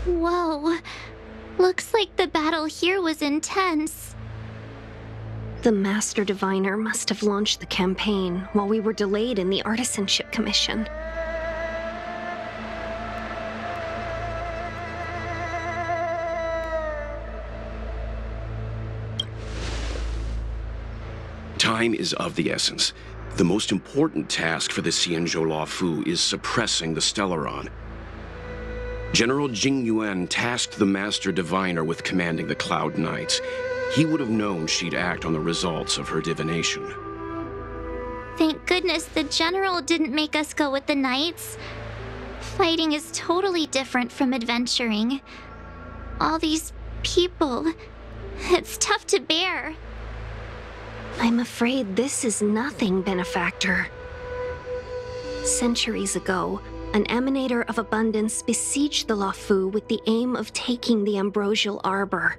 Whoa. Looks like the battle here was intense. The Master Diviner must have launched the campaign while we were delayed in the Artisanship Commission. Time is of the essence. The most important task for the Xianzhou Fu is suppressing the Stellaron. General Jing Yuan tasked the Master Diviner with commanding the Cloud Knights. He would have known she'd act on the results of her divination. Thank goodness the General didn't make us go with the Knights. Fighting is totally different from adventuring. All these people, it's tough to bear. I'm afraid this is nothing, Benefactor. Centuries ago, an Emanator of Abundance besieged the Luofu with the aim of taking the Ambrosial Arbor.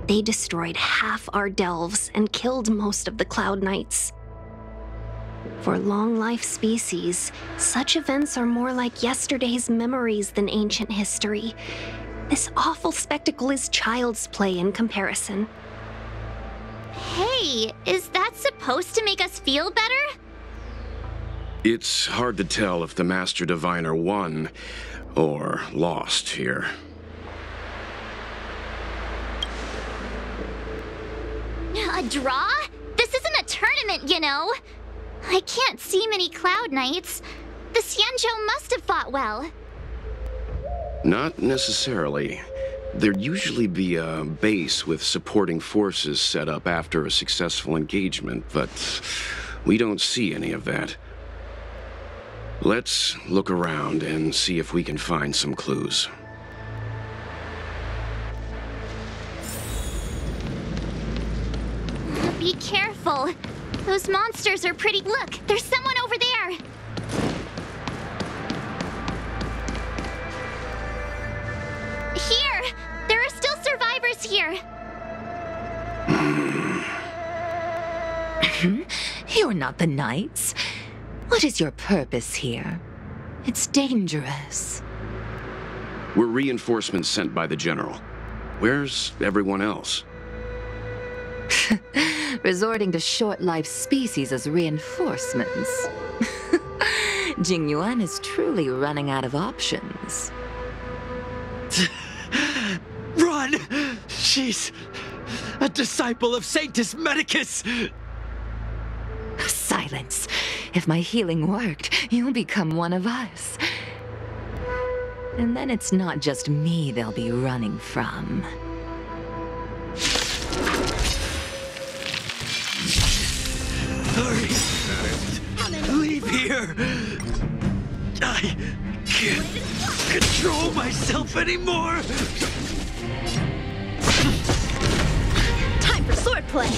They destroyed half our delves and killed most of the Cloud Knights. For long-life species, such events are more like yesterday's memories than ancient history. This awful spectacle is child's play in comparison. Hey, is that supposed to make us feel better? It's hard to tell if the Master Diviner won or lost here. A draw? This isn't a tournament, you know. I can't see many Cloud Knights. The Xianzhou must have fought well. Not necessarily. There'd usually be a base with supporting forces set up after a successful engagement, but we don't see any of that. Let's look around and see if we can find some clues. Be careful. Those monsters are pretty... Look, there's someone over there. Here! There are still survivors here. You're not the Knights. What is your purpose here? It's dangerous. We're reinforcements sent by the General. Where's everyone else? Resorting to short-lived species as reinforcements. Jing Yuan is truly running out of options. Run! She's a disciple of Sanctus Medicus! Silence. If my healing worked, you'll become one of us. And then it's not just me they'll be running from. Hurry! Leave here! I can't control myself anymore! Time for swordplay!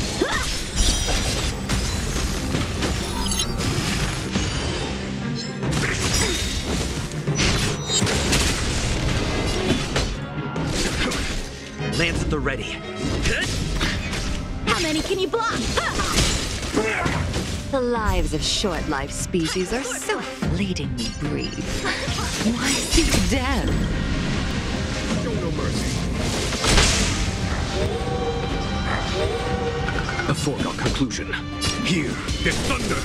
Lance at the ready. How many can you block? The lives of short-lived species are so fleetingly brief. Why seek death? Show no mercy. A foregone conclusion. Here, there's thunder.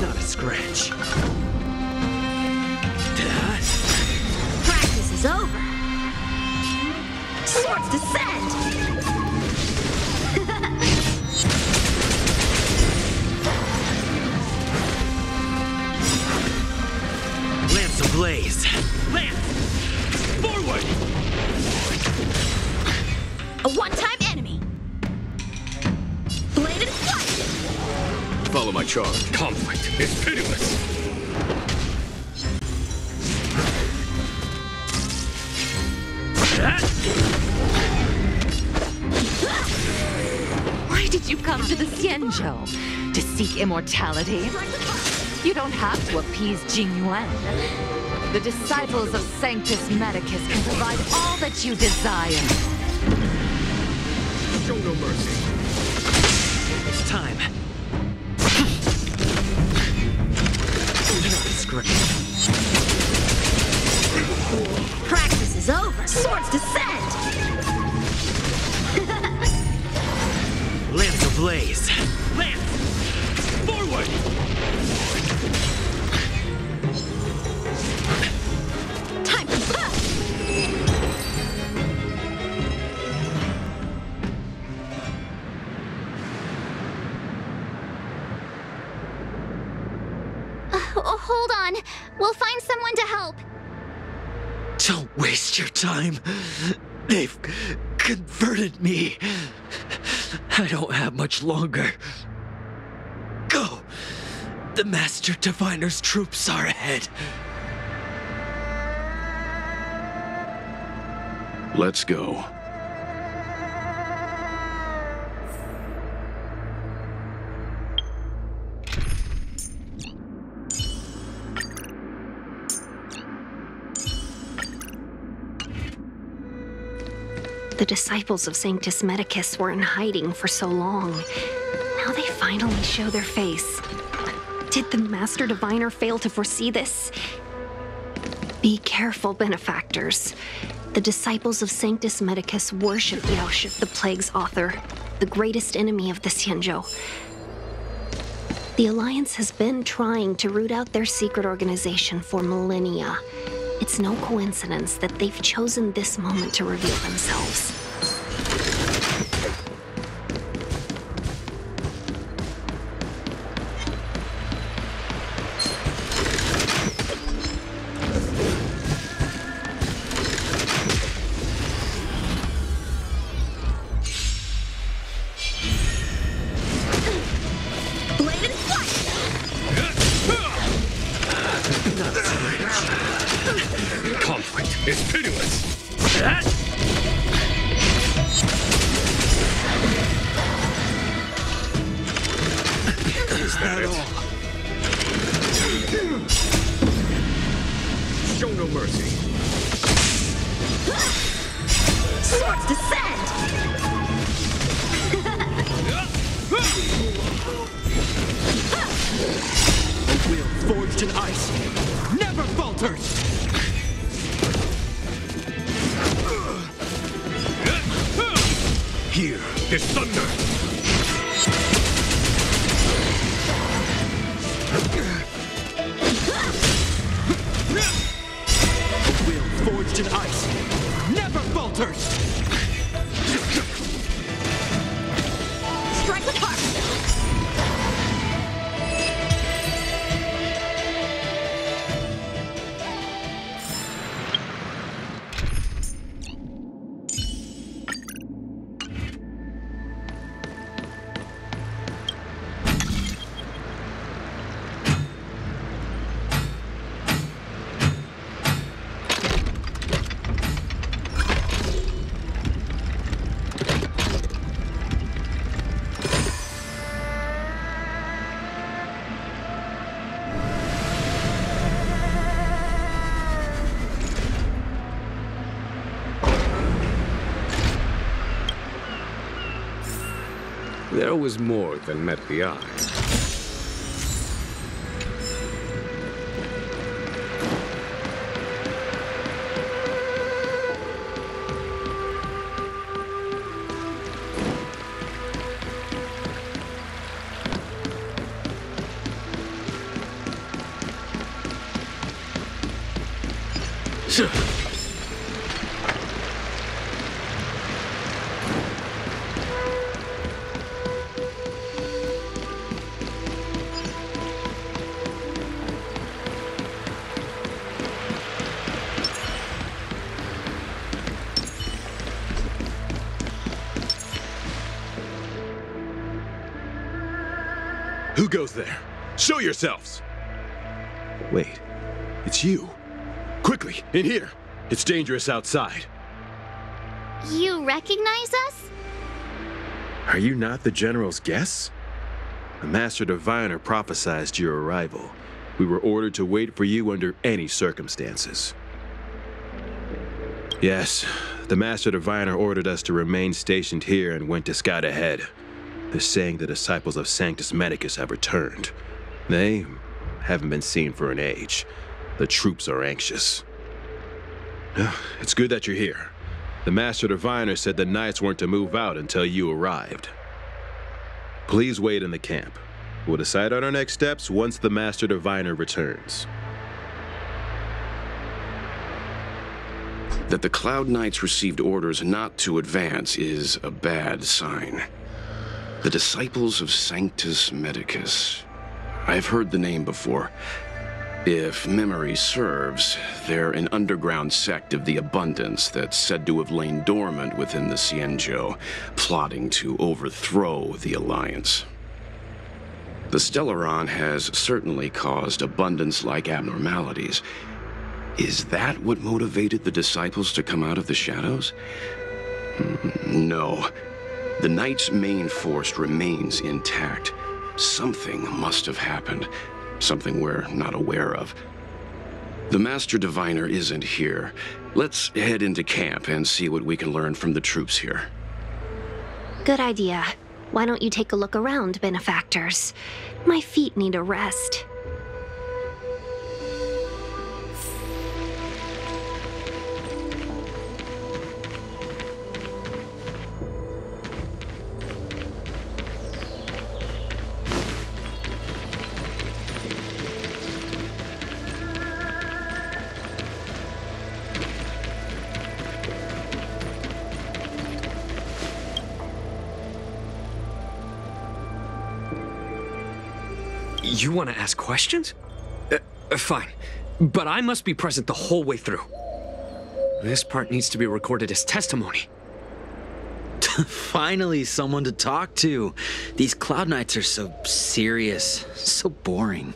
Not a scratch. Practice is over. Swords descend! Lance ablaze! Lance! Forward! A one-time enemy! Bladed flight! Follow my charge. Conflict is pitiless. Why did you come to the Xianzhou? To seek immortality? You don't have to appease Jing Yuan. The disciples of Sanctus Medicus can provide all that you desire. Show no mercy. It's time. Not a scratch. Hold on. We'll find someone to help. Don't waste your time. They've converted me. I don't have much longer. Go! The Master Diviner's troops are ahead. Let's go. The disciples of Sanctus Medicus were in hiding for so long. Now they finally show their face. Did the Master Diviner fail to foresee this? Be careful, benefactors. The disciples of Sanctus Medicus worship Yaoship, the Plague's author, the greatest enemy of the Xianzhou. The Alliance has been trying to root out their secret organization for millennia. It's no coincidence that they've chosen this moment to reveal themselves. Conflict is pitiless. Is that it? Show no mercy. Swords descend! A will forged in ice never falters! Here is thunder. A will forged in ice never falters! Strike with heart! There was more than met the eye. Who goes there? Show yourselves! Wait, it's you. Quickly, in here. It's dangerous outside. You recognize us? Are you not the General's guests? The Master Diviner prophesied your arrival. We were ordered to wait for you under any circumstances. Yes, the Master Diviner ordered us to remain stationed here and went to scout ahead. They're saying the disciples of Sanctus Medicus have returned. They haven't been seen for an age. The troops are anxious. It's good that you're here. The Master Diviner said the Knights weren't to move out until you arrived. Please wait in the camp. We'll decide on our next steps once the Master Diviner returns. That the Cloud Knights received orders not to advance is a bad sign. The disciples of Sanctus Medicus. I've heard the name before. If memory serves, they're an underground sect of the Abundance that's said to have lain dormant within the Xianzhou, plotting to overthrow the Alliance. The Stellaron has certainly caused Abundance-like abnormalities. Is that what motivated the disciples to come out of the shadows? No. The Knight's main force remains intact. Something must have happened. Something we're not aware of. The Master Diviner isn't here. Let's head into camp and see what we can learn from the troops here. Good idea. Why don't you take a look around, benefactors? My feet need a rest. You want to ask questions? Fine. But I must be present the whole way through. This part needs to be recorded as testimony. Finally, someone to talk to. These Cloud Knights are so serious, so boring.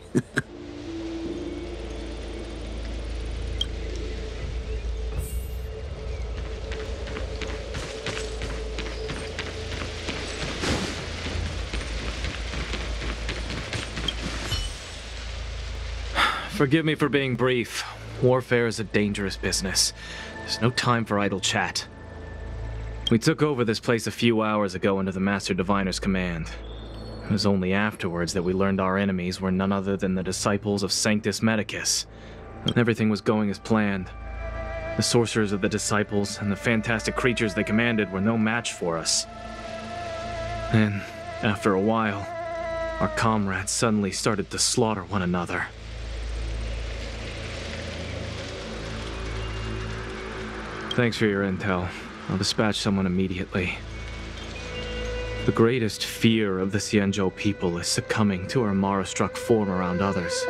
Forgive me for being brief. Warfare is a dangerous business. There's no time for idle chat. We took over this place a few hours ago under the Master Diviner's command. It was only afterwards that we learned our enemies were none other than the disciples of Sanctus Medicus. Everything was going as planned. The sorcerers of the disciples and the fantastic creatures they commanded were no match for us. Then, after a while, our comrades suddenly started to slaughter one another. Thanks for your intel. I'll dispatch someone immediately. The greatest fear of the Xianzhou people is succumbing to our Mara-struck form around others.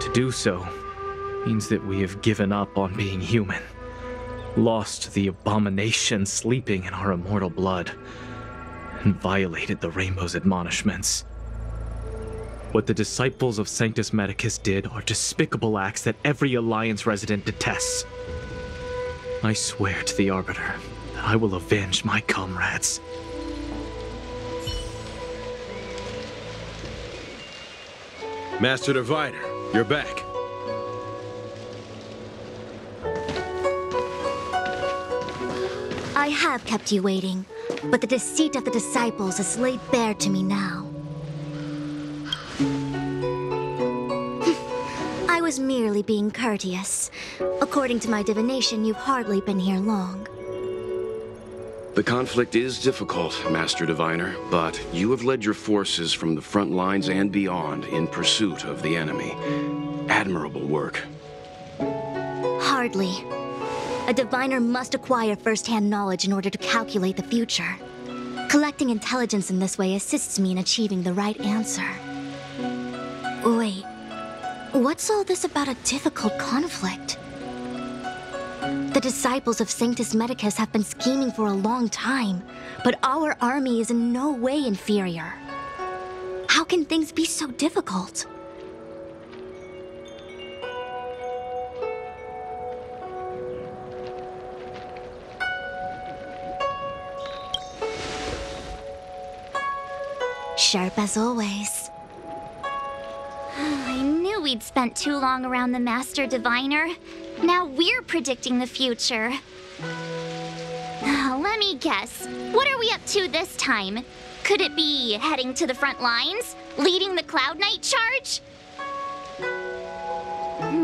To do so means that we have given up on being human, lost the abomination sleeping in our immortal blood, and violated the Rainbow's admonishments. What the disciples of Sanctus Medicus did are despicable acts that every Alliance resident detests. I swear to the Arbiter that I will avenge my comrades. Master Diviner, you're back. I have kept you waiting, but the deceit of the disciples is laid bare to me now. I was merely being courteous. According to my divination, you've hardly been here long. The conflict is difficult, Master Diviner, but you have led your forces from the front lines and beyond in pursuit of the enemy. Admirable work. Hardly. A diviner must acquire first-hand knowledge in order to calculate the future. Collecting intelligence in this way assists me in achieving the right answer. Wait, what's all this about a difficult conflict? The disciples of Sanctus Medicus have been scheming for a long time, but our army is in no way inferior. How can things be so difficult? Sharp as always. I knew we'd spent too long around the Master Diviner. Now we're predicting the future. Let me guess. What are we up to this time? Could it be heading to the front lines? Leading the Cloud Knight charge?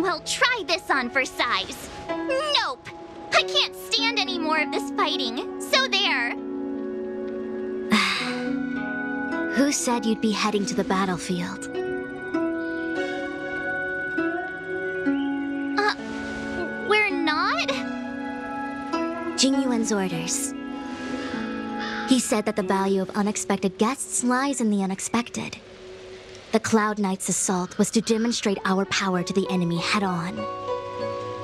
Well, try this on for size. Nope! I can't stand any more of this fighting. So there. Who said you'd be heading to the battlefield? We're not? Jingyuan's orders. He said that the value of unexpected guests lies in the unexpected. The Cloud Knight's assault was to demonstrate our power to the enemy head-on.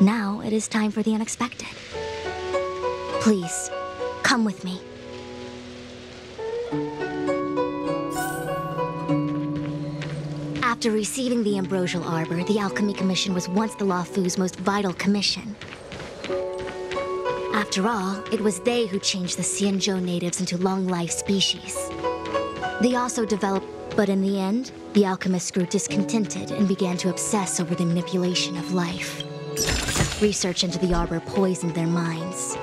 Now it is time for the unexpected. Please, come with me. After receiving the Ambrosial Arbor, the Alchemy Commission was once the Luofu's most vital commission. After all, it was they who changed the Xianzhou natives into long-life species. They also developed, but in the end, the alchemists grew discontented and began to obsess over the manipulation of life. Research into the Arbor poisoned their minds.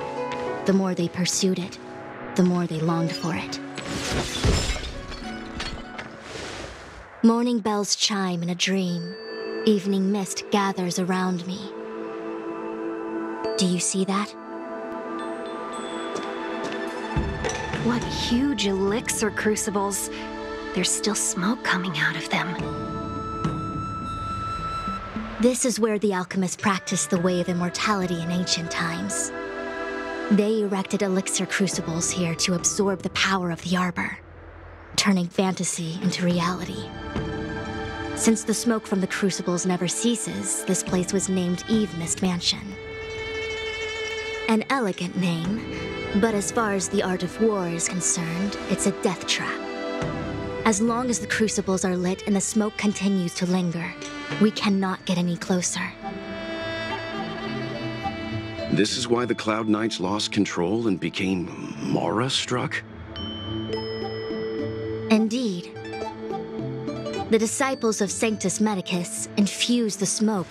The more they pursued it, the more they longed for it. Morning bells chime in a dream. Evening mist gathers around me. Do you see that? What huge elixir crucibles. There's still smoke coming out of them. This is where the alchemists practiced the way of immortality in ancient times. They erected elixir crucibles here to absorb the power of the Arbor, turning fantasy into reality. Since the smoke from the crucibles never ceases, this place was named Eve Mist Mansion. An elegant name, but as far as the art of war is concerned, it's a death trap. As long as the crucibles are lit and the smoke continues to linger, we cannot get any closer. This is why the Cloud Knights lost control and became Mara-struck? Indeed. The disciples of Sanctus Medicus infuse the smoke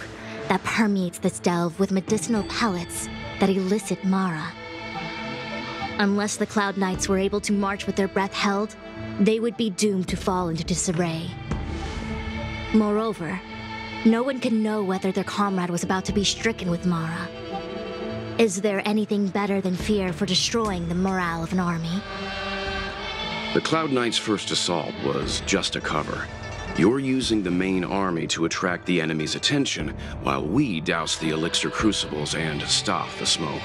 that permeates this delve with medicinal pellets that elicit Mara. Unless the Cloud Knights were able to march with their breath held, they would be doomed to fall into disarray. Moreover, no one can know whether their comrade was about to be stricken with Mara. Is there anything better than fear for destroying the morale of an army? The Cloud Knights' first assault was just a cover. You're using the main army to attract the enemy's attention, while we douse the elixir crucibles and stop the smoke.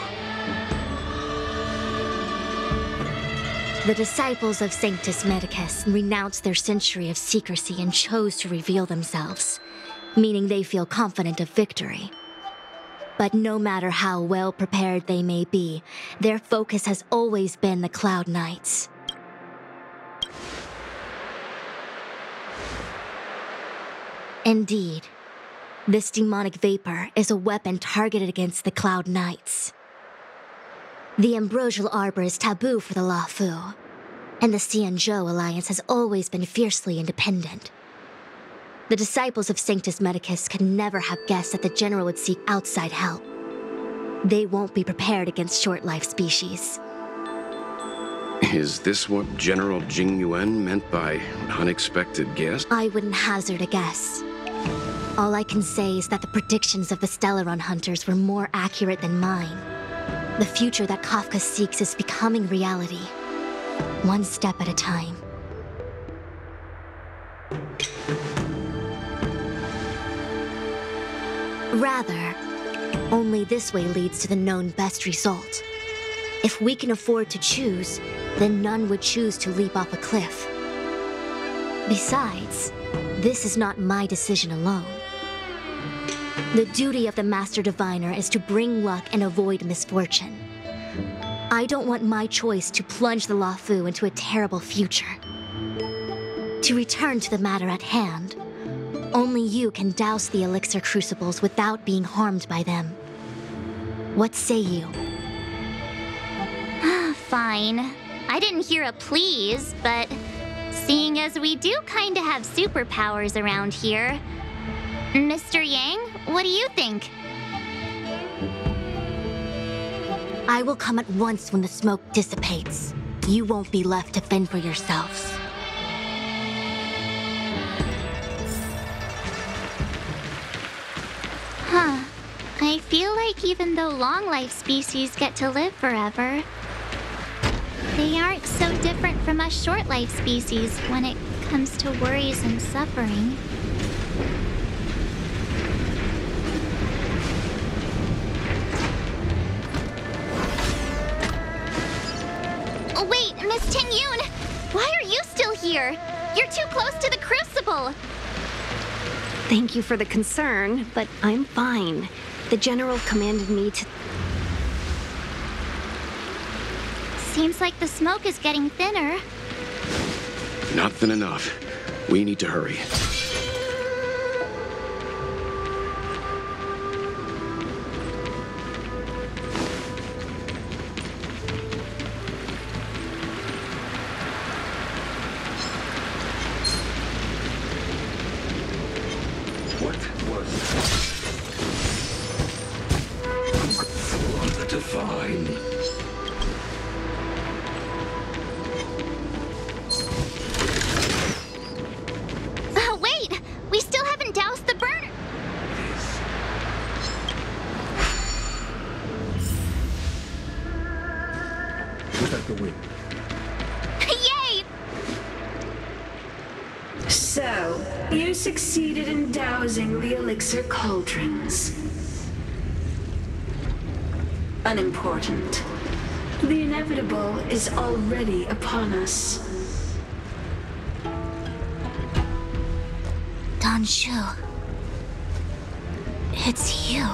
The disciples of Sanctus Medicus renounced their century of secrecy and chose to reveal themselves, meaning they feel confident of victory. But no matter how well prepared they may be, their focus has always been the Cloud Knights. Indeed, this demonic vapor is a weapon targeted against the Cloud Knights. The Ambrosial Arbor is taboo for the Luofu, and the Xianzhou alliance has always been fiercely independent. The disciples of Sanctus Medicus could never have guessed that the General would seek outside help. They won't be prepared against short-life species. Is this what General Jing Yuan meant by unexpected guest? I wouldn't hazard a guess. All I can say is that the predictions of the Stellaron hunters were more accurate than mine. The future that Kafka seeks is becoming reality, one step at a time. Rather, only this way leads to the known best result. If we can afford to choose, then none would choose to leap off a cliff. Besides, this is not my decision alone. The duty of the Master Diviner is to bring luck and avoid misfortune. I don't want my choice to plunge the Luofu into a terrible future. To return to the matter at hand, only you can douse the elixir crucibles without being harmed by them. What say you? Fine. I didn't hear a please, but seeing as we do kinda have superpowers around here, Mr. Yang, what do you think? I will come at once when the smoke dissipates. You won't be left to fend for yourselves. Huh. I feel like even though long-life species get to live forever, they aren't so different from us short-life species when it comes to worries and suffering. Oh, wait, Miss Ting Yun! Why are you still here? You're too close to the crucible! Thank you for the concern, but I'm fine. The General commanded me to... Seems like the smoke is getting thinner. Not thin enough. We need to hurry. What was for the divine? Wait! We still haven't doused the burner! Without the wind. Yay! So, you succeeded in dousing the elixir cauldrons. Unimportant. The inevitable is already upon us. Shu. It's you.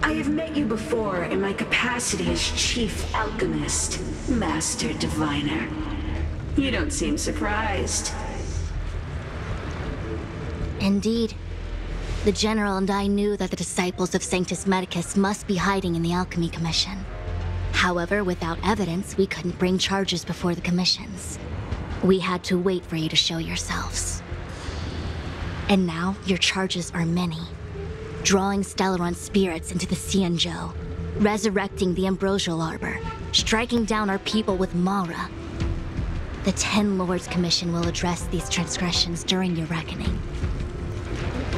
I have met you before in my capacity as Chief Alchemist, Master Diviner. You don't seem surprised. Indeed. The General and I knew that the disciples of Sanctus Medicus must be hiding in the Alchemy Commission. However, without evidence, we couldn't bring charges before the commissions. We had to wait for you to show yourselves. And now, your charges are many. Drawing Stellaron spirits into the Xianzhou, resurrecting the Ambrosial Arbor, striking down our people with Mara. The Ten Lords Commission will address these transgressions during your reckoning.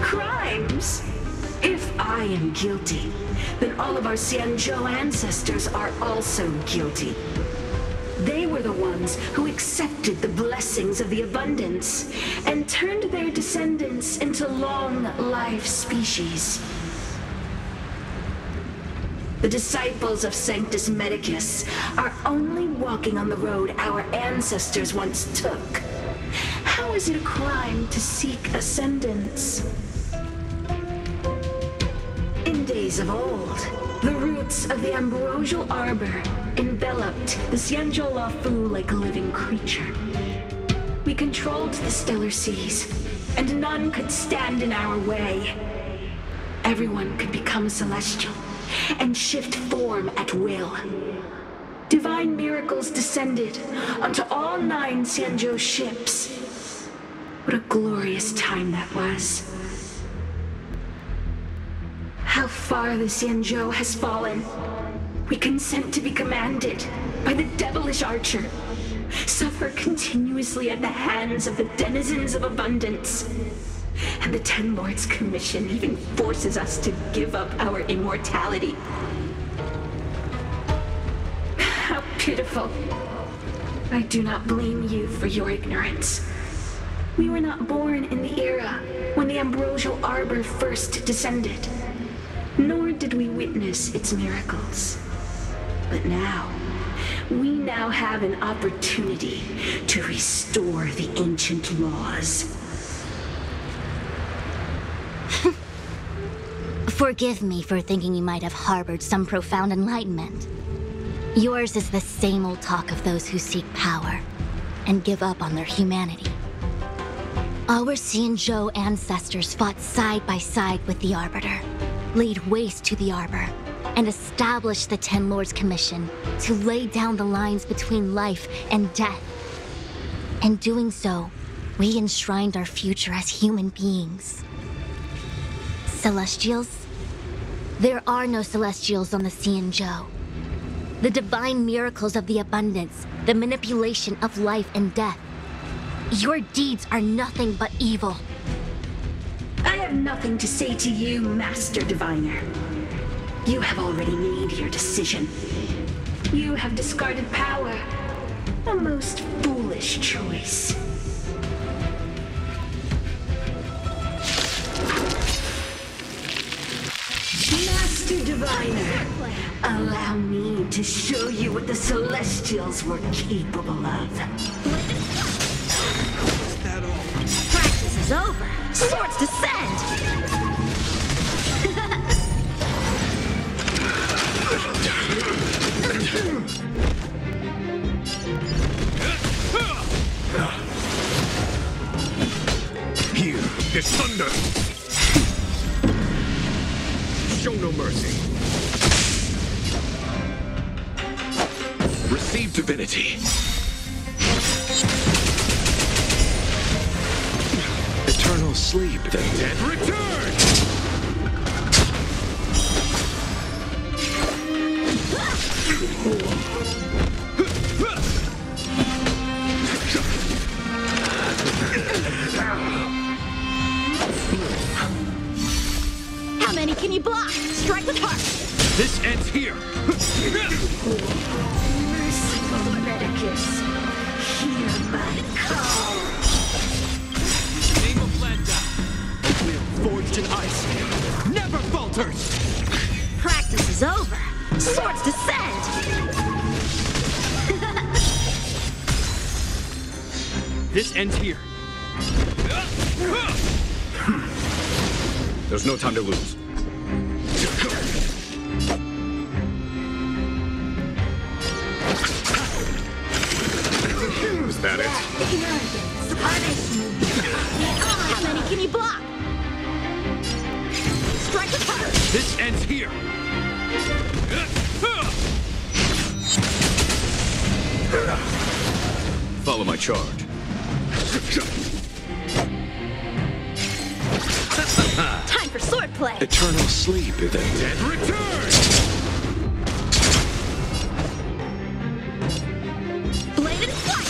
Crimes? If I am guilty, then all of our Xianzhou ancestors are also guilty. They were the ones who accepted the blessings of the abundance and turned their descendants into long-life species. The disciples of Sanctus Medicus are only walking on the road our ancestors once took. How is it a crime to seek ascendance? In days of old, the roots of the Ambrosial Arbor enveloped the Xianzhou Lafu like a living creature. We controlled the stellar seas, and none could stand in our way. Everyone could become a celestial and shift form at will. Divine miracles descended onto all 9 Xianzhou ships. What a glorious time that was. How far the Xianzhou has fallen. We consent to be commanded by the devilish archer, suffer continuously at the hands of the denizens of abundance. And the Ten Lords Commission even forces us to give up our immortality. How pitiful. I do not blame you for your ignorance. We were not born in the era when the Ambrosial Arbor first descended, nor did we witness its miracles. But now, we now have an opportunity to restore the ancient laws. Forgive me for thinking you might have harbored some profound enlightenment. Yours is the same old talk of those who seek power and give up on their humanity. Our Xianzhou ancestors fought side by side with the Arbiter, laid waste to the Arbor, and established the Ten Lords Commission to lay down the lines between life and death. In doing so, we enshrined our future as human beings. Celestials? There are no Celestials on the Xianzhou. The divine miracles of the abundance, the manipulation of life and death. Your deeds are nothing but evil. I have nothing to say to you, Master Diviner. You have already made your decision. You have discarded power. A most foolish choice. Master Diviner, allow me to show you what the Celestials were capable of. Practice is over. Swords descend! Here is thunder. Show no mercy. Receive divinity. Eternal sleep. The dead Return! How many can you block? Strike with heart! This ends here. Merciful Medicus, hear my call. Name of Landa. A will forged in ice. Never falters. Practice is over! Swords descend! This ends here. There's no time to lose. Is that it? How many can you block? Strike with heart! This ends here. Follow my charge. Time for swordplay! Eternal sleep. The dead Return! Blade and flight!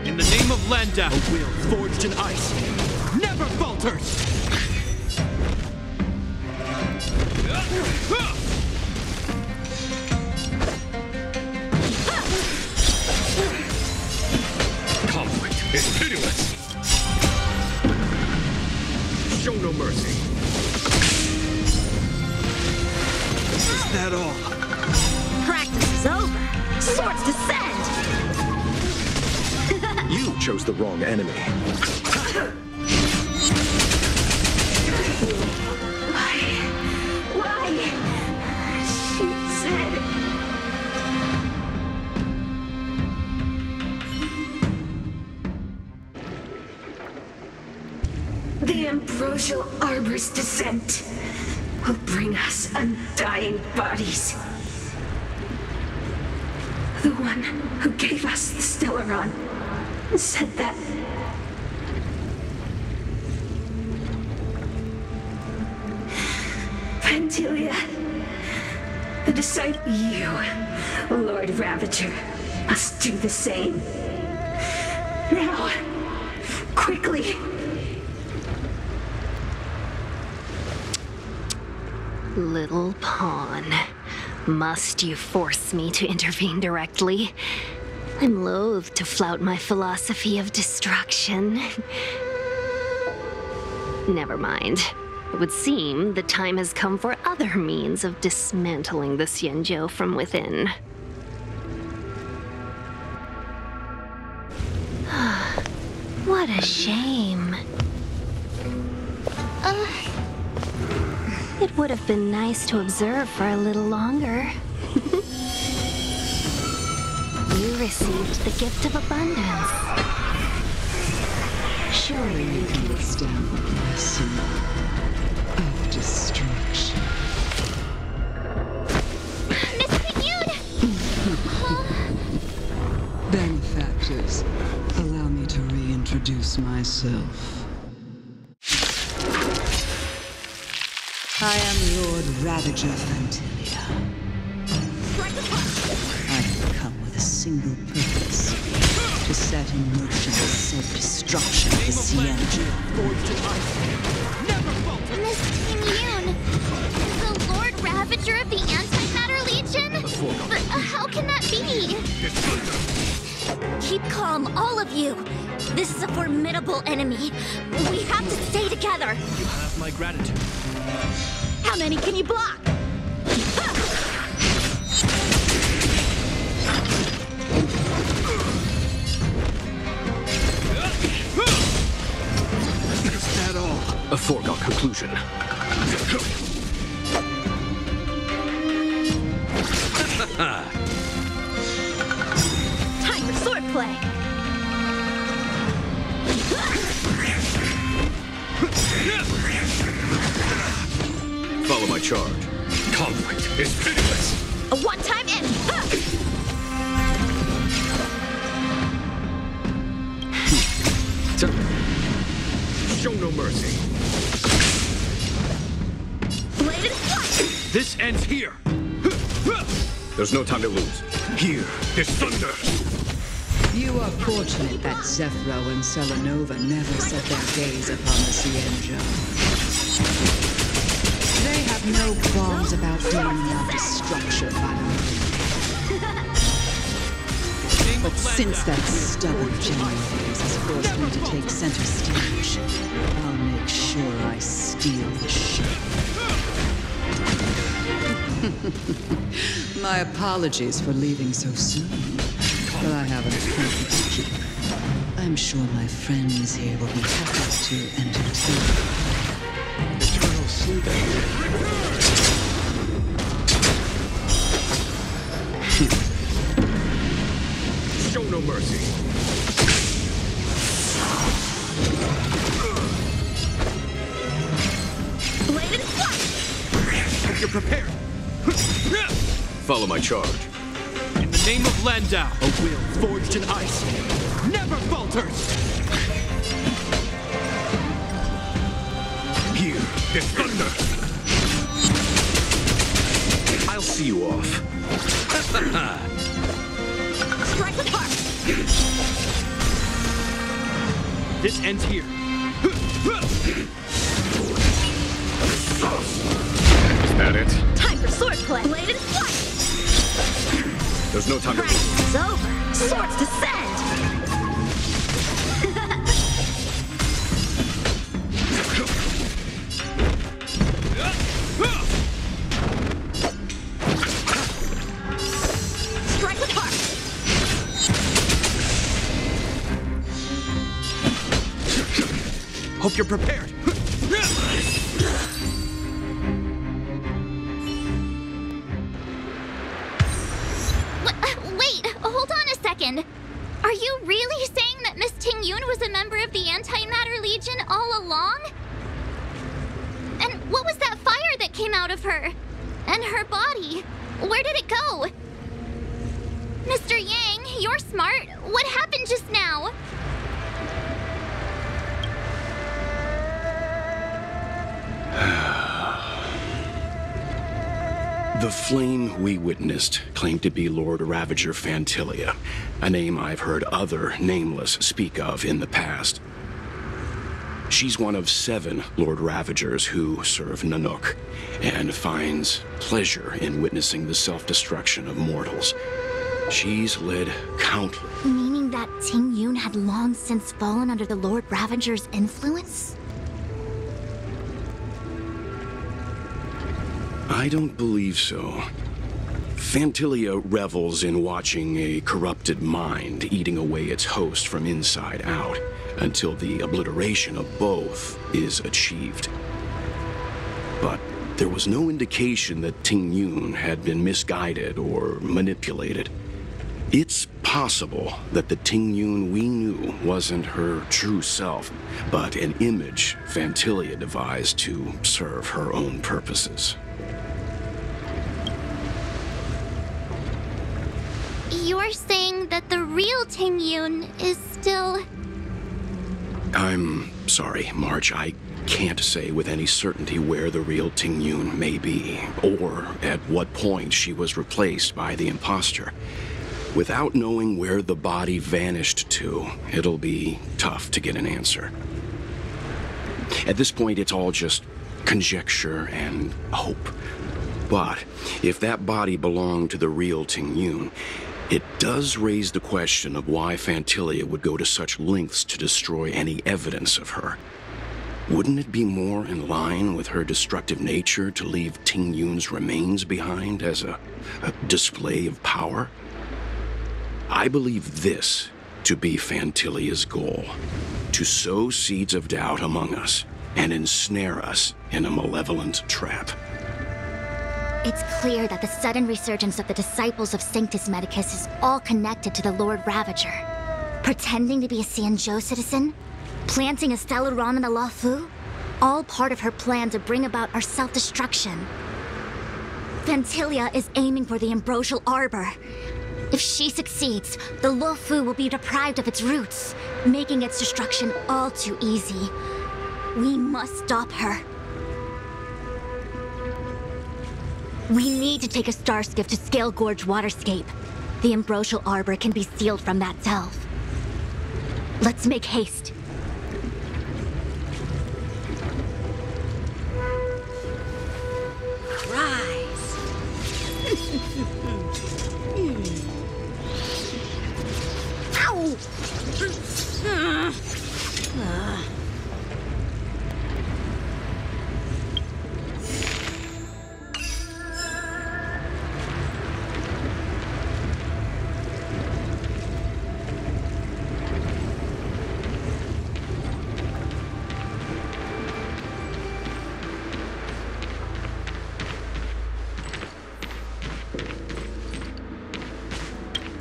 In the name of Landa, a will forged in ice. Never falters. Conflict is pitiless. Show no mercy. Is that all? Practice is over! Swords descend! You chose the wrong enemy. Why? She said... The ambrosial arbor's descent will bring us undying bodies. The one who gave us the Stellaron said that. Vantilia, the disciple, you, Lord Ravager, must do the same. Now, quickly. Little pawn. Must you force me to intervene directly? I'm loath to flout my philosophy of destruction. Never mind. It would seem the time has come for other means of dismantling the Xianzhou from within. What a shame. It would have been nice to observe for a little longer. You received the gift of abundance. Surely you can withstand the blessing of destruction. Miss Pinyun! Benefactors, allow me to reintroduce myself. I am Lord Ravager Vantilia. I have come with a single purpose: to set in motion the self-destruction of the Xianzhou. Miss Pinyun! The Lord Ravager of the Antimatter Legion? But how can that be? Keep calm, all of you. This is a formidable enemy. We have to stay together. You have my gratitude. How many can you block? foregone conclusion. Time for swordplay! Follow my charge. Conflict is pitiless. A one-time end! Show no mercy. Bladed flight! This ends here. There's no time to lose. Here is thunder. You are fortunate that Zephyro and Selenova never set their gaze upon the Cienjo. They have no qualms about doing your destruction, Madame. But since that stubborn Genovese has forced me to take center stage, I'll make sure I steal the show. My apologies for leaving so soon, but I have an appointment to keep. I'm sure my friends here will be happy to entertain. Eternal sleep. Show no mercy. Bladed flight! Hope you're prepared. Follow my charge. In the name of Landau, a will forged in ice never falters. Here is thunder. I'll see you off. Strike apart! This ends here. Is that it? Time for swordplay! Bladed flight! There's no time to lose. Practice is over! Swords descend! Strike apart! Hope you're prepared. Wait, hold on a second. Are you really saying that Miss Ting-Yun was a member of the Antimatter Legion all along? And what was that fire that came out of her? And her body? Where did it go? Mr. Yang, you're smart. What happened just now? The flame we witnessed claimed to be Lord Ravager Fantilia, a name I've heard other nameless speak of in the past. She's one of 7 Lord Ravagers who serve Nanook, and finds pleasure in witnessing the self-destruction of mortals. She's led countless... Meaning that Ting-Yun had long since fallen under the Lord Ravager's influence? I don't believe so. Fantilia revels in watching a corrupted mind eating away its host from inside out, until the obliteration of both is achieved. But there was no indication that Ting-Yun had been misguided or manipulated. It's possible that the Ting-Yun we knew wasn't her true self, but an image Fantilia devised to serve her own purposes. You're saying that the real Ting-Yun is still... I'm sorry, March. I can't say with any certainty where the real Ting-Yun may be, or at what point she was replaced by the imposter. Without knowing where the body vanished to, it'll be tough to get an answer. At this point, it's all just conjecture and hope. But if that body belonged to the real Ting-Yun, it does raise the question of why Fantilia would go to such lengths to destroy any evidence of her. Wouldn't it be more in line with her destructive nature to leave Ting-Yun's remains behind as a display of power? I believe this to be Fantilia's goal: to sow seeds of doubt among us, and ensnare us in a malevolent trap. It's clear that the sudden resurgence of the disciples of Sanctus Medicus is all connected to the Lord Ravager. Pretending to be a Xianzhou citizen? Planting a Stellaron in the Luofu? All part of her plan to bring about our self-destruction. Ventilia is aiming for the Ambrosial Arbor. If she succeeds, the Luofu will be deprived of its roots, making its destruction all too easy. We must stop her. We need to take a star skiff to Scale Gorge Waterscape. The Ambrosial Arbor can be sealed from that delve. Let's make haste. Rise! Ow!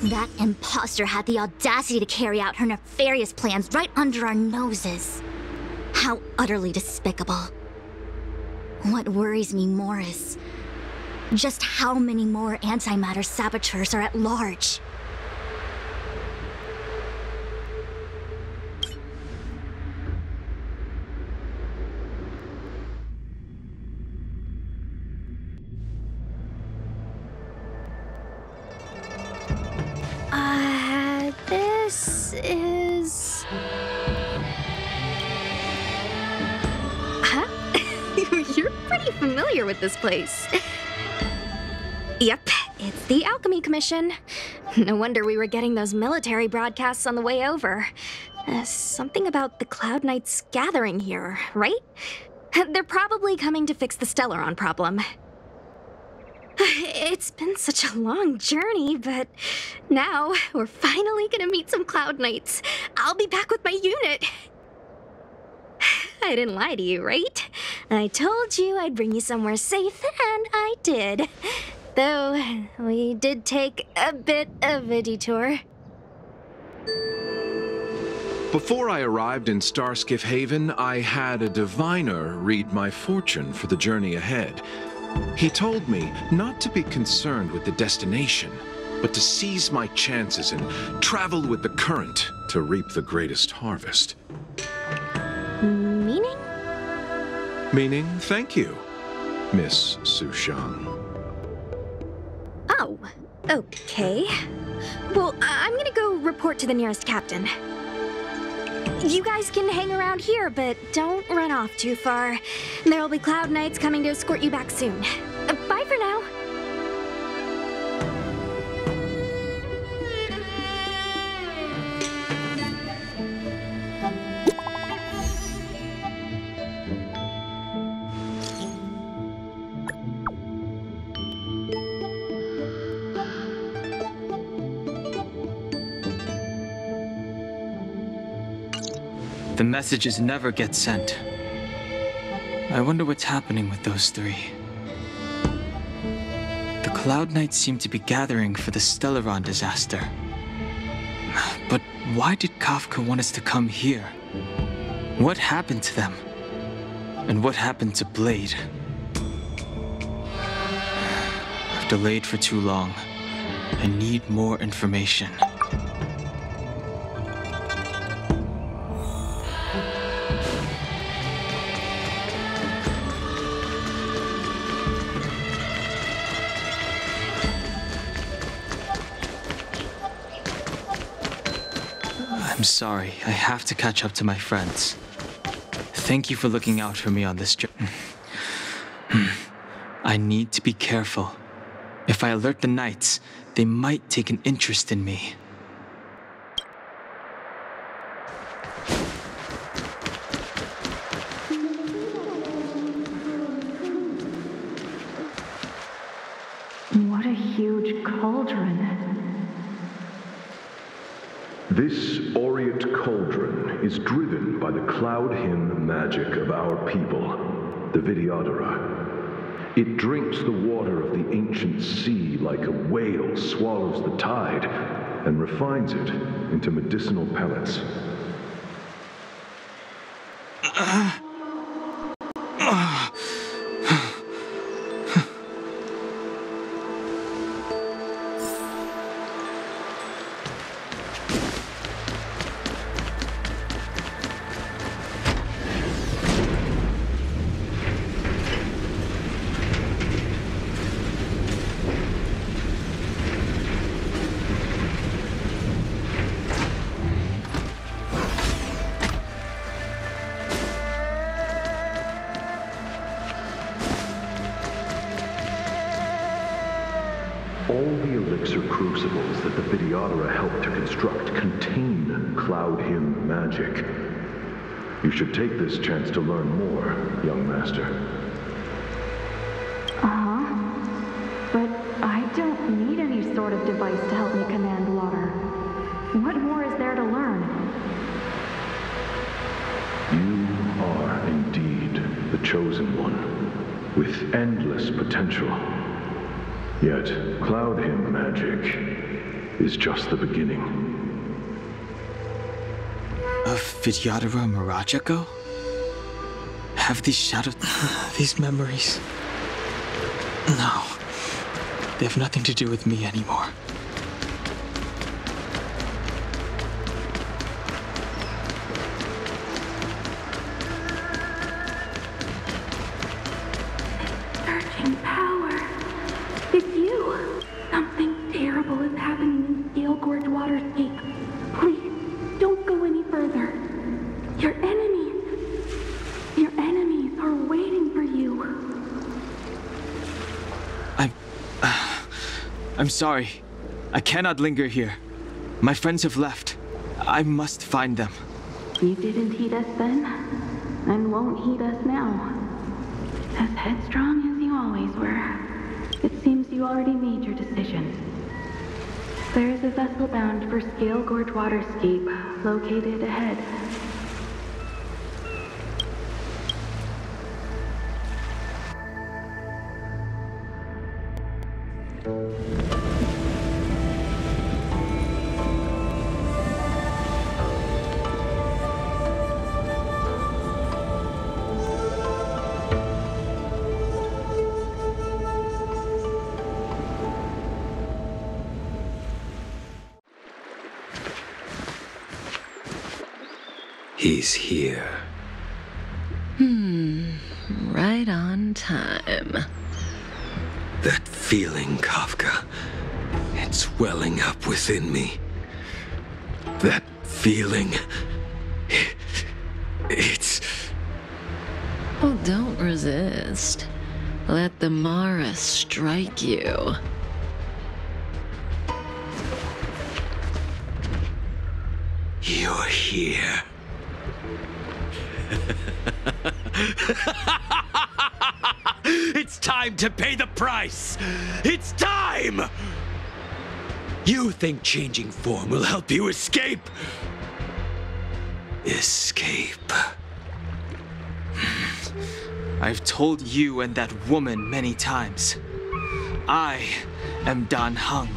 That imposter had the audacity to carry out her nefarious plans right under our noses. How utterly despicable. What worries me more is just how many more antimatter saboteurs are at large. This is... Huh? You're pretty familiar with this place. Yep, it's the Alchemy Commission. No wonder we were getting those military broadcasts on the way over. Something about the Cloud Knights gathering here, right? They're probably coming to fix the Stellaron problem. It's been such a long journey, but now we're finally gonna meet some Cloud Knights. I'll be back with my unit. I didn't lie to you, right? I told you I'd bring you somewhere safe, and I did. Though, we did take a bit of a detour. Before I arrived in Starskiff Haven, I had a diviner read my fortune for the journey ahead. He told me not to be concerned with the destination, but to seize my chances and travel with the current to reap the greatest harvest. Meaning? Meaning, thank you, Miss Sushang. Oh, okay. Well, I'm gonna go report to the nearest captain. You guys can hang around here, but don't run off too far. There'll be Cloud Knights coming to escort you back soon. Bye for now. The messages never get sent. I wonder what's happening with those three. The Cloud Knights seem to be gathering for the Stellaron disaster. But why did Kafka want us to come here? What happened to them? And what happened to Blade? I've delayed for too long. I need more information. I'm sorry, I have to catch up to my friends. Thank you for looking out for me on this journey. I need to be careful. If I alert the Knights, they might take an interest in me. What a huge cauldron. This aureate cauldron is driven by the cloud hymn magic of our people, the Vidyadhara. It drinks the water of the ancient sea like a whale swallows the tide, and refines it into medicinal pellets. All the elixir crucibles that the Vidyadhara helped to construct contain cloud hymn magic. You should take this chance to learn more, young master. But I don't need any sort of device to help me command water. What more is there to learn? You are indeed the chosen one, with endless potential. Yet, cloud hymn magic is just the beginning. Of Vidyadhara Mirajako? Have these shadowed these memories? No. They have nothing to do with me anymore. Surging power. It's you. Something terrible is happening in Scale Gorge Waterscape. Please, don't go any further. Your enemies are waiting for you. I'm sorry. I cannot linger here. My friends have left. I must find them. You didn't heed us then, and won't heed us now. As headstrong as you always were, it seems you already made your decision. There is a vessel bound for Scale Gorge Waterscape, located ahead. He's here. Right on time. That feeling, Kafka. It's welling up within me. That feeling. It's... Well, don't resist. Let the Mara strike you. You're here. It's time to pay the price! It's time! You think changing form will help you escape? Escape. I've told you and that woman many times. I am Dan Heng.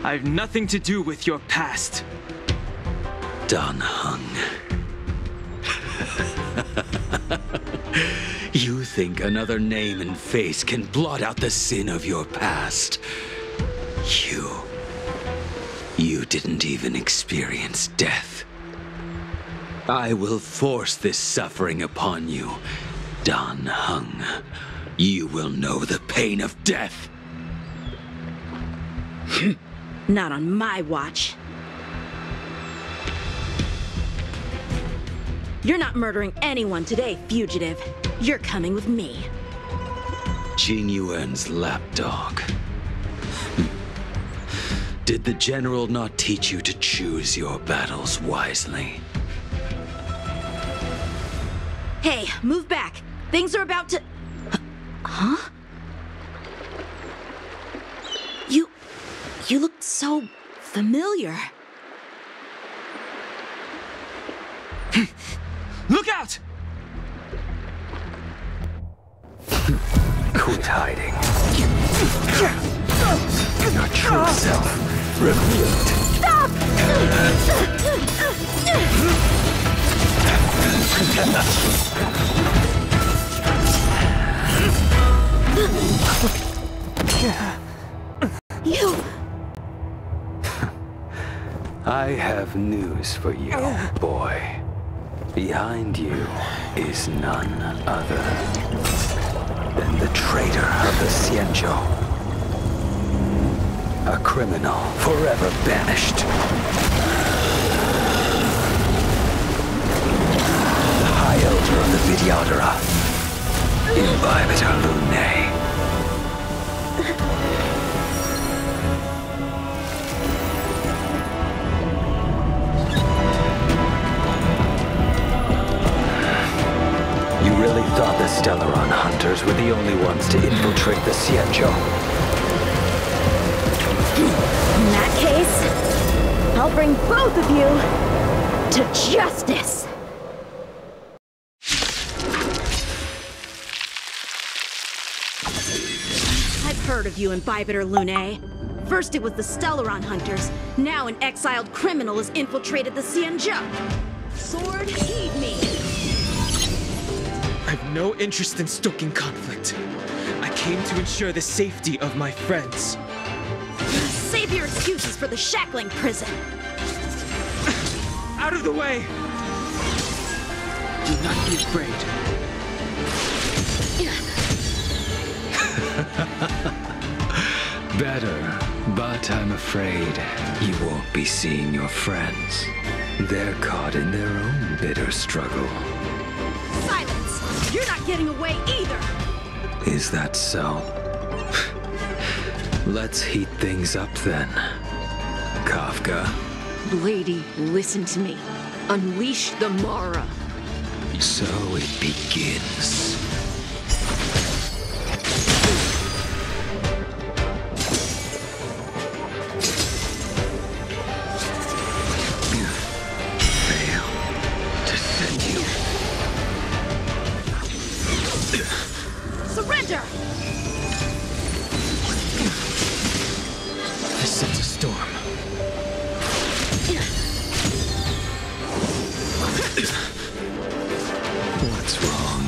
I have nothing to do with your past. Dan Heng. You think another name and face can blot out the sin of your past? You didn't even experience death. I will force this suffering upon you, Dan Heng. You will know the pain of death. Not on my watch. You're not murdering anyone today, fugitive. You're coming with me. Jing Yuan's lapdog. Did the general not teach you to choose your battles wisely? Hey, move back. Things are about to... Huh? You look so familiar. Look out! Quit hiding. Your true self revealed. Stop! You... I have news for you, boy. Behind you is none other than the traitor of the Xianzhou. A criminal forever banished. The High Elder of the Videodora, Imbibitor Lunae. You really thought the Stellaron hunters were the only ones to infiltrate the Xianzhou? In that case, I'll bring both of you to justice! I've heard of you, Imbibitor Lunae. First it was the Stellaron hunters, now an exiled criminal has infiltrated the Xianzhou. Sword, heed me! I've no interest in stoking conflict. I came to ensure the safety of my friends. Save your excuses for the shackling prison. Out of the way! Do not be afraid. Better, but I'm afraid you won't be seeing your friends. They're caught in their own bitter struggle. Silence! You're not getting away either! Is that so? Let's heat things up then. Kafka. Lady, listen to me. Unleash the Mara. So it begins. Fail to send you. Surrender! I sense a storm. What's wrong?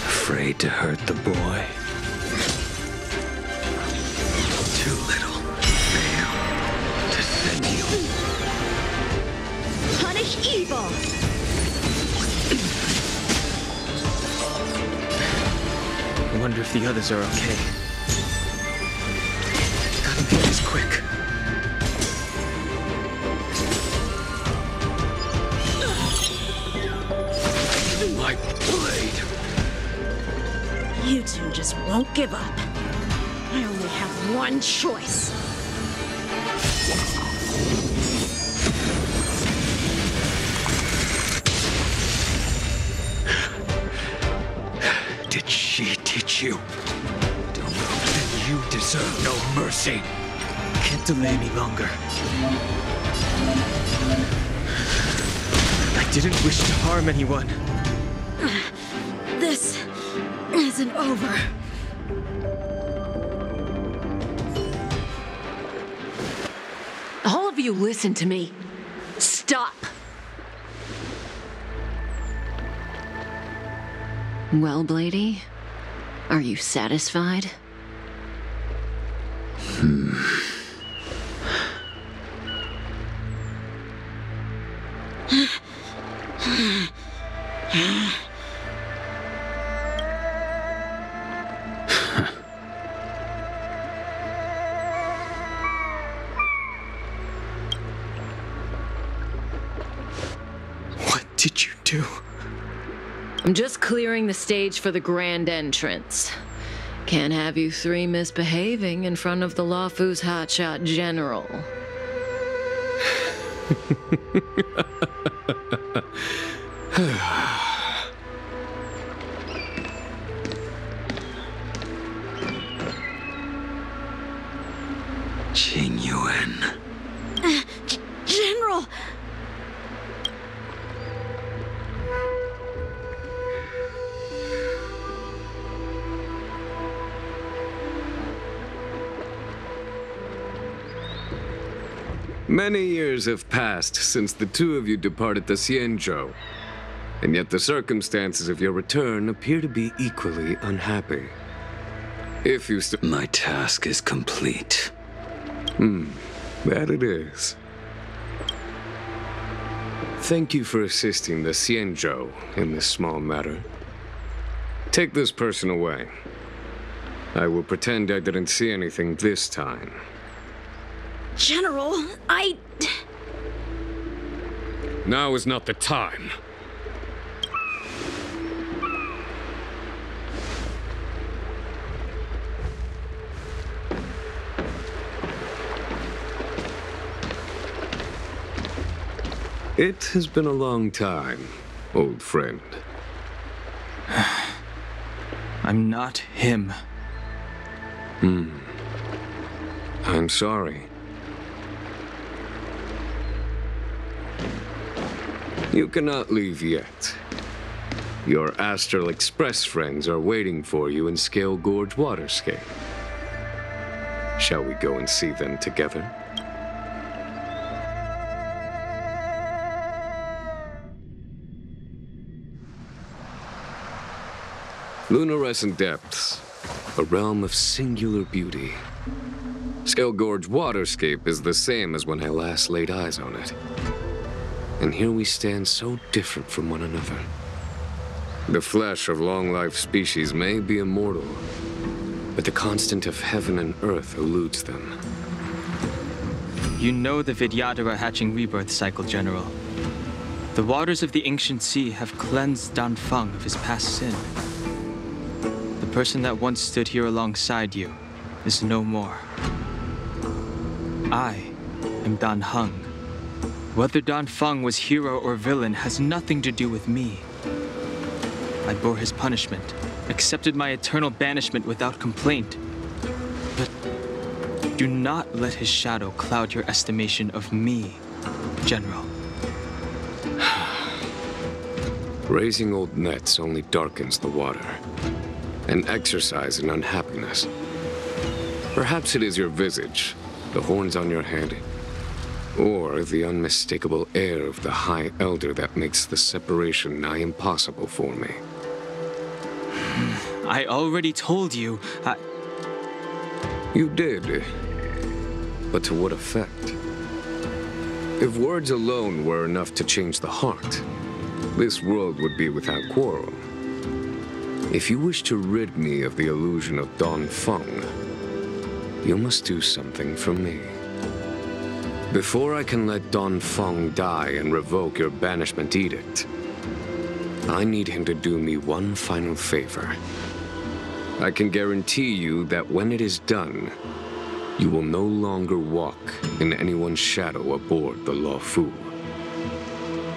Afraid to hurt the boy? Too little. Fail to send you. Punish evil! I wonder if the others are okay. Gotta make this quick. My blade. You two just won't give up. I only have one choice. Did she teach you? Don't know that you deserve no mercy. Can't delay any longer. I didn't wish to harm anyone. This isn't over. All of you listen to me. Stop! Well, Blady, are you satisfied? What did you do? I'm just clearing the stage for the grand entrance. Can't have you three misbehaving in front of the Luofu's hotshot general. Qing Yuan. General! Many years have passed since the two of you departed the Xianzhou, and yet the circumstances of your return appear to be equally unhappy. If you still... My task is complete. That it is. Thank you for assisting the Xianzhou in this small matter. Take this person away. I will pretend I didn't see anything this time. General, Now is not the time. It has been a long time, old friend. I'm not him. I'm sorry. You cannot leave yet. Your Astral Express friends are waiting for you in Scale Gorge Waterscape. Shall we go and see them together? Lunarescent Depths, a realm of singular beauty. Scale Gorge Waterscape is the same as when I last laid eyes on it. And here we stand so different from one another. The flesh of long-life species may be immortal, but the constant of heaven and earth eludes them. You know the Vidyadhara hatching rebirth cycle, General. The waters of the ancient sea have cleansed Danfeng of his past sin. The person that once stood here alongside you is no more. I am Danheng. Whether Danfeng was hero or villain has nothing to do with me. I bore his punishment, accepted my eternal banishment without complaint. But do not let his shadow cloud your estimation of me, General. Raising old nets only darkens the water, an exercise in unhappiness. Perhaps it is your visage, the horns on your head, or the unmistakable air of the High Elder that makes the separation nigh impossible for me. I already told you, You did, but to what effect? If words alone were enough to change the heart, this world would be without quarrel. If you wish to rid me of the illusion of Danfeng, you must do something for me. Before I can let Danfeng die and revoke your banishment edict, I need him to do me one final favor. I can guarantee you that when it is done, you will no longer walk in anyone's shadow aboard the Luofu.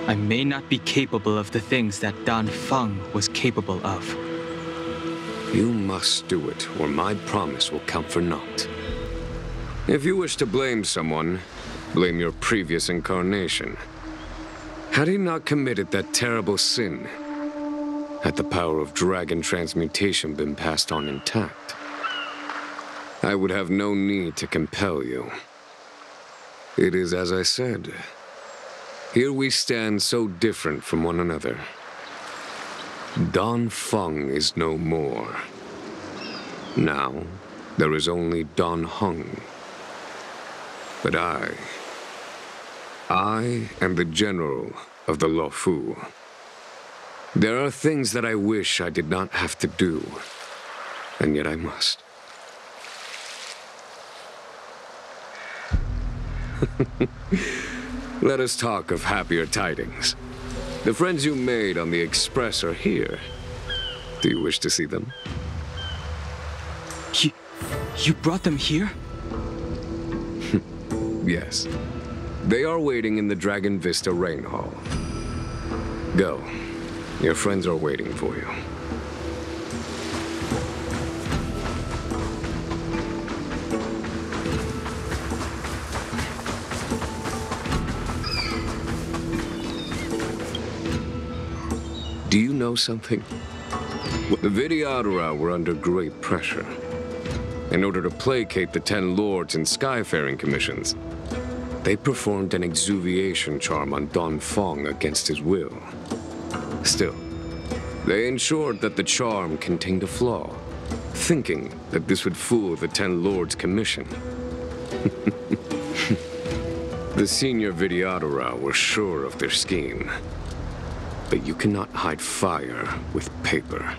I may not be capable of the things that Danfeng was capable of. You must do it, or my promise will count for naught. If you wish to blame someone, blame your previous incarnation. Had he not committed that terrible sin, had the power of dragon transmutation been passed on intact, I would have no need to compel you. It is as I said. Here we stand so different from one another. Danfeng is no more. Now, there is only Danheng. But I am the general of the Luofu. There are things that I wish I did not have to do, and yet I must. Let us talk of happier tidings. The friends you made on the Express are here. Do you wish to see them? You brought them here? Yes. They are waiting in the Dragon Vista Rain Hall. Go. Your friends are waiting for you. Do you know something? The Vidyadhara were under great pressure. In order to placate the 10 lords and skyfaring commissions, They performed an exuviation charm on Don Fong against his will. Still, they ensured that the charm contained a flaw, thinking that this would fool the Ten Lords' commission. The senior Videodora were sure of their scheme. But you cannot hide fire with paper.